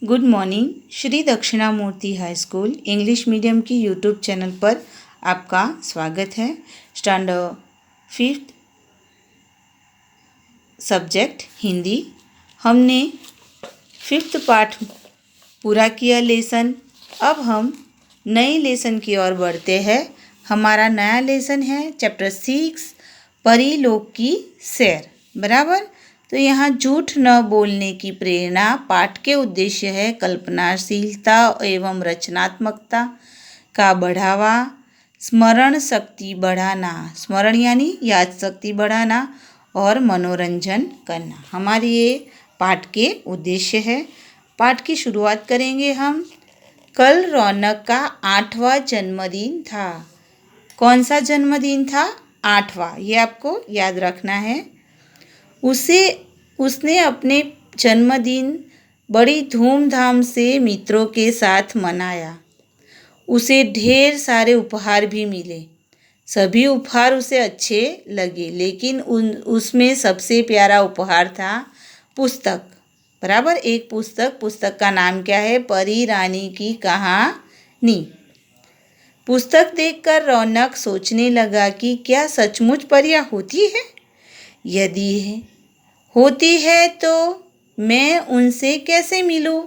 Good morning. Shri Dakshinamurthy high school English medium की YouTube channel पर आपका स्वागत है। Standard 5th subject Hindi. हमने 5th पार्ट पूरा किया लेसन। अब हम नए लेसन की ओर बढ़ते हैं। हमारा नया लेसन है चैप्टर 6 परीलोक की सैर। बराबर। तो यहाँ झूठ न बोलने की प्रेरणा पाठ के उद्देश्य है कल्पनाशीलता एवं रचनात्मकता का बढ़ावा, स्मरण शक्ति बढ़ाना, स्मरण यानी याद शक्ति बढ़ाना और मनोरंजन करना हमारी ये पाठ के उद्देश्य है। पाठ की शुरुआत करेंगे हम। कल रौनक का 8वां जन्मदिन था। कौन सा जन्मदिन था? 8वां। ये आपको याद रखना है। उसने अपने जन्मदिन बड़ी धूमधाम से मित्रों के साथ मनाया। उसे ढेर सारे उपहार भी मिले। सभी उपहार उसे अच्छे लगे, लेकिन उसमें सबसे प्यारा उपहार था पुस्तक। बराबर। एक पुस्तक का नाम क्या है? परी रानी की कहानी। पुस्तक देखकर रौनक सोचने लगा कि क्या सचमुच परियां होती है? यदि होती है तो मैं उनसे कैसे मिलूं?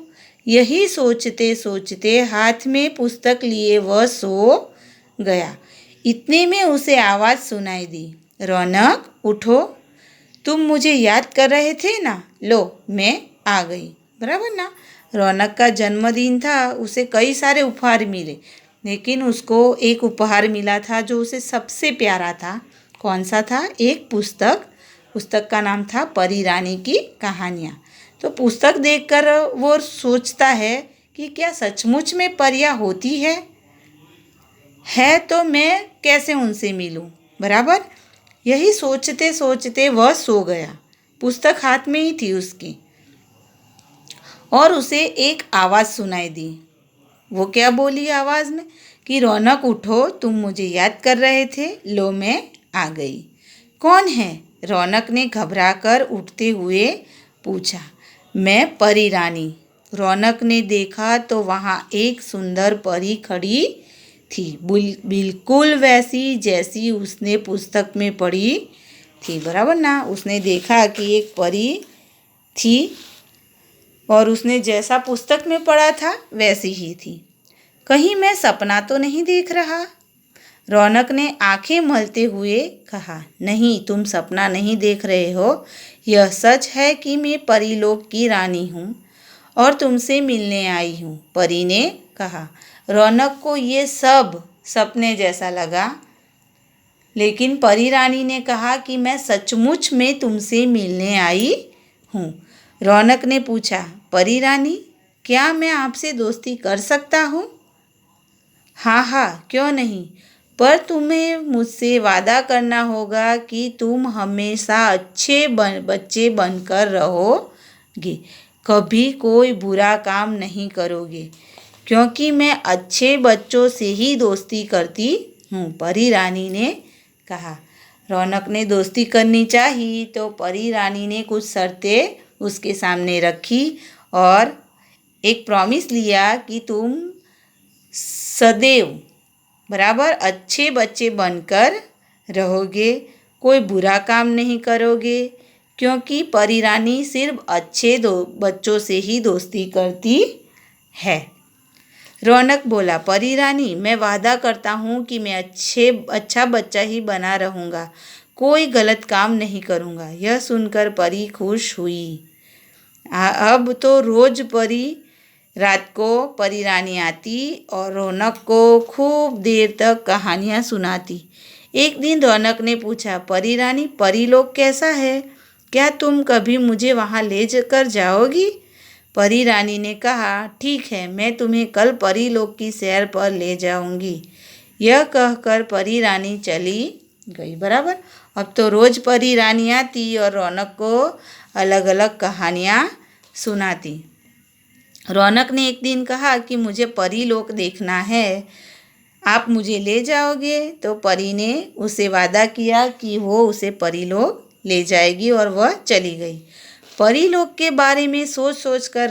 यही सोचते सोचते हाथ में पुस्तक लिए वह सो गया। इतने में उसे आवाज़ सुनाई दी, रौनक उठो, तुम मुझे याद कर रहे थे ना? लो मैं आ गई। बराबर ना। रौनक का जन्मदिन था, उसे कई सारे उपहार मिले, लेकिन उसको एक उपहार मिला था जो उसे सबसे प्यारा था। कौन सा था? एक पुस्तक का नाम था परी रानी की कहानियाँ। तो पुस्तक देखकर वो सोचता है कि क्या सचमुच में परियां होती है तो मैं कैसे उनसे मिलूं? बराबर। यही सोचते सोचते वह सो गया। पुस्तक हाथ में ही थी उसकी, और उसे एक आवाज़ सुनाई दी। वो क्या बोली आवाज़ में? कि रौनक उठो, तुम मुझे याद कर रहे थे, लो मैं आ गई। कौन है? रौनक ने घबराकर उठते हुए पूछा। मैं परी रानी। रौनक ने देखा तो वहाँ एक सुंदर परी खड़ी थी, बिल्कुल वैसी जैसी उसने पुस्तक में पढ़ी थी। बराबर ना। उसने देखा कि एक परी थी और उसने जैसा पुस्तक में पढ़ा था वैसी ही थी। कहीं मैं सपना तो नहीं देख रहा? रौनक ने आंखें मलते हुए कहा। नहीं, तुम सपना नहीं देख रहे हो। यह सच है कि मैं परीलोक की रानी हूँ और तुमसे मिलने आई हूँ, परी ने कहा। रौनक को ये सब सपने जैसा लगा, लेकिन परी रानी ने कहा कि मैं सचमुच में तुमसे मिलने आई हूँ। रौनक ने पूछा, परी रानी, क्या मैं आपसे दोस्ती कर सकता हूँ? हाँ, क्यों नहीं, पर तुम्हें मुझसे वादा करना होगा कि तुम हमेशा अच्छे बच्चे बनकर रहोगे, कभी कोई बुरा काम नहीं करोगे, क्योंकि मैं अच्छे बच्चों से ही दोस्ती करती हूँ, परी रानी ने कहा। रौनक ने दोस्ती करनी चाहिए तो परी रानी ने कुछ शर्तें उसके सामने रखी और एक प्रॉमिस लिया कि तुम सदैव बराबर अच्छे बच्चे बनकर रहोगे, कोई बुरा काम नहीं करोगे, क्योंकि परी रानी सिर्फ अच्छे बच्चों से ही दोस्ती करती है। रौनक बोला, परी रानी, मैं वादा करता हूँ कि मैं अच्छा बच्चा ही बना रहूँगा, कोई गलत काम नहीं करूँगा। यह सुनकर परी खुश हुई। अब तो रोज़ रात को परी रानी आती और रौनक को खूब देर तक कहानियाँ सुनाती। एक दिन रौनक ने पूछा, परी रानी, परीलोक कैसा है? क्या तुम कभी मुझे वहाँ ले कर जाओगी? परी रानी ने कहा, ठीक है, मैं तुम्हें कल परीलोक की सैर पर ले जाऊंगी। यह कहकर परी रानी चली गई। बराबर। अब तो रोज़ परी रानी आती और रौनक को अलग अलग कहानियाँ सुनाती। रौनक ने एक दिन कहा कि मुझे परीलोक देखना है, आप मुझे ले जाओगे? तो परी ने उसे वादा किया कि वो उसे परीलोक ले जाएगी और वह चली गई। परीलोक के बारे में सोच सोच कर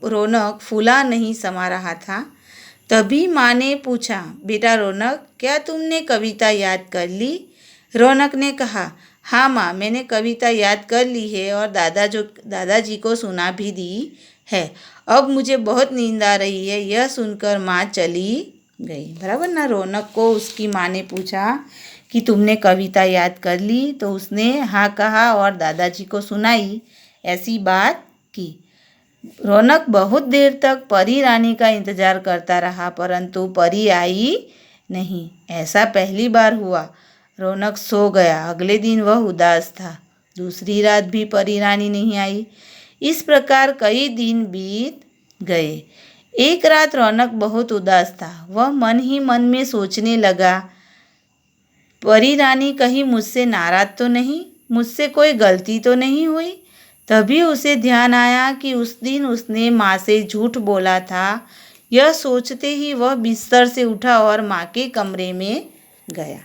रौनक फूला नहीं समा रहा था। तभी माँ ने पूछा, बेटा रौनक, क्या तुमने कविता याद कर ली? रौनक ने कहा, हाँ माँ, मैंने कविता याद कर ली है और दादाजी को सुना भी दी है। अब मुझे बहुत नींद आ रही है। यह सुनकर माँ चली गई। बराबर ना। रौनक को उसकी माँ ने पूछा कि तुमने कविता याद कर ली, तो उसने हाँ कहा और दादाजी को सुनाई। ऐसी बात की। रौनक बहुत देर तक परी रानी का इंतजार करता रहा, परंतु परी आई नहीं। ऐसा पहली बार हुआ। रौनक सो गया। अगले दिन वह उदास था। दूसरी रात भी परी रानी नहीं आई। इस प्रकार कई दिन बीत गए। एक रात रौनक बहुत उदास था। वह मन ही मन में सोचने लगा, परी रानी कहीं मुझसे नाराज तो नहीं, मुझसे कोई गलती तो नहीं हुई। तभी उसे ध्यान आया कि उस दिन उसने माँ से झूठ बोला था। यह सोचते ही वह बिस्तर से उठा और माँ के कमरे में गया।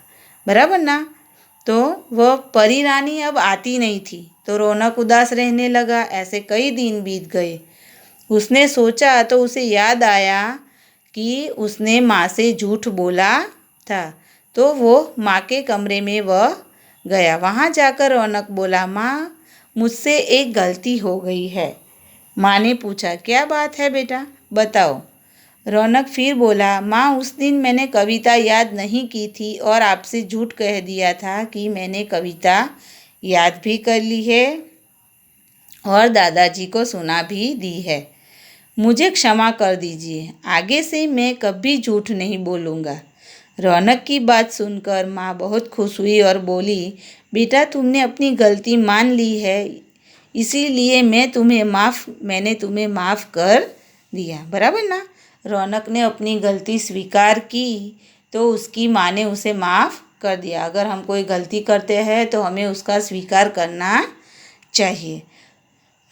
बराबर ना। तो वह परी रानी अब आती नहीं थी, तो रौनक उदास रहने लगा। ऐसे कई दिन बीत गए। उसने सोचा तो उसे याद आया कि उसने माँ से झूठ बोला था, तो वो माँ के कमरे में वह गया। वहाँ जाकर रौनक बोला, माँ, मुझसे एक गलती हो गई है। माँ ने पूछा, क्या बात है बेटा, बताओ। रौनक फिर बोला, माँ, उस दिन मैंने कविता याद नहीं की थी और आपसे झूठ कह दिया था कि मैंने कविता याद भी कर ली है और दादाजी को सुना भी दी है। मुझे क्षमा कर दीजिए। आगे से मैं कभी झूठ नहीं बोलूँगा। रौनक की बात सुनकर माँ बहुत खुश हुई और बोली, बेटा, तुमने अपनी गलती मान ली है, इसीलिए मैंने तुम्हें माफ़ कर दिया। बराबर ना। रौनक ने अपनी गलती स्वीकार की तो उसकी माँ ने उसे माफ़ कर दिया। अगर हम कोई गलती करते हैं तो हमें उसका स्वीकार करना चाहिए।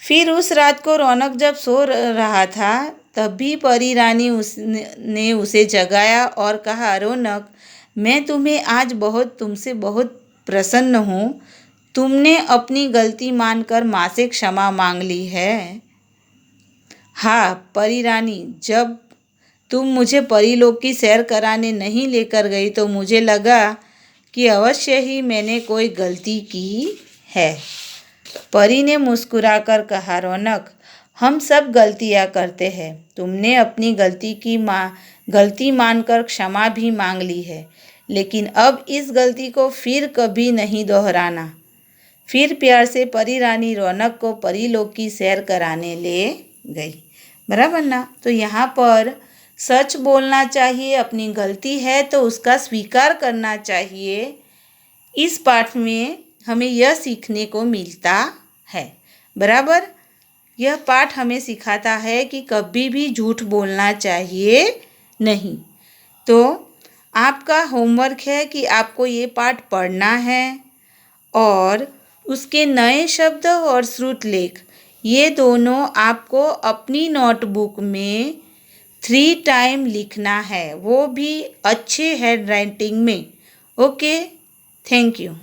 फिर उस रात को रौनक जब सो रहा था, तभी परी रानी ने उसे जगाया और कहा, रौनक, मैं तुमसे बहुत प्रसन्न हूँ। तुमने अपनी गलती मानकर माँ से क्षमा मांग ली है। हाँ परी रानी, जब तुम मुझे परीलोक की सैर कराने नहीं लेकर गई तो मुझे लगा कि अवश्य ही मैंने कोई गलती की है। परी ने मुस्कुराकर कहा, रौनक, हम सब गलतियाँ करते हैं। तुमने अपनी गलती मानकर क्षमा भी मांग ली है, लेकिन अब इस गलती को फिर कभी नहीं दोहराना। फिर प्यार से परी रानी रौनक को परीलोक की सैर कराने ले गई। बराबर ना। तो यहाँ पर सच बोलना चाहिए, अपनी गलती है तो उसका स्वीकार करना चाहिए। इस पाठ में हमें यह सीखने को मिलता है। बराबर। यह पाठ हमें सिखाता है कि कभी भी झूठ बोलना चाहिए नहीं। तो आपका होमवर्क है कि आपको ये पाठ पढ़ना है और उसके नए शब्द और श्रुत लेख ये दोनों आपको अपनी नोटबुक में 3 टाइम लिखना है, वो भी अच्छे हैंडराइटिंग में। Okay, thank you.